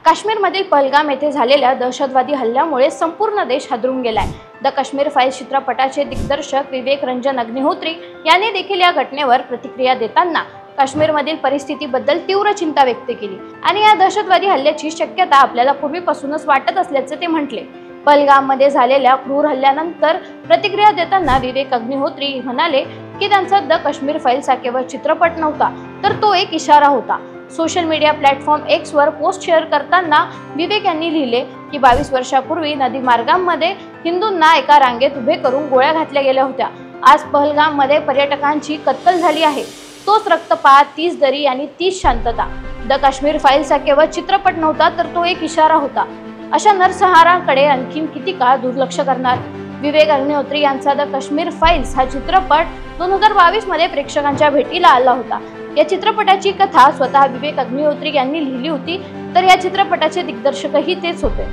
काश्मीरमधील पहलगाम येथे झालेल्या दहशतवादी हल्ल्यामुळे संपूर्ण देश हादरून गेलाय। द काश्मीर फाइल्स चित्रपटाचे दिग्दर्शक विवेक रंजन अग्निहोत्री यांनी देखील या घटनेवर प्रतिक्रिया देताना काश्मीरमधील परिस्थितीबद्दल तीव्र चिंता व्यक्त केली आणि या दहशतवादी हल्ल्याची शक्यता आपल्याला पूर्वीपासूनच वाटत असल्याचे ते म्हटले। पहलगाममध्ये झालेल्या क्रूर हल्ल्यानंतर प्रतिक्रिया देताना विवेक अग्निहोत्री म्हणाले की त्यांचा द काश्मीर फाइल्स हा केवळ चित्रपट नव्हता, तर तो एक इशारा होता। सोशल मीडिया प्लॅटफॉर्म एक्स वर पोस्ट शेअर करताना विवेक यांनी लिहिले की 22 वर्षापूर्वी नदी मार्गामध्ये हिंदूंना एका रांगेत उभे करून गोळ्या घातल्या गेल्या होत्या। आज पहलगाममध्ये पर्यटकांची कत्तल झाली आहे। तोच रक्तपात, 30 दरी आणि 30 शांतता। द काश्मीर फाइल्स हा केवळ चित्रपट नव्हता, तर तो एक इशारा होता। अशा नरसंहाराकडे आणखीन किती काळ दुर्लक्ष करणार? विवेक अग्निहोत्री यांचा द काश्मीर फाइल्स हा चित्रपट 2022 मध्ये प्रेक्षकांच्या भेटीला आला होता। या चित्रपटाची कथा स्वतः विवेक अग्निहोत्री यांनी लिहिली होती, तर या चित्रपटाचे दिग्दर्शकही तेच होते।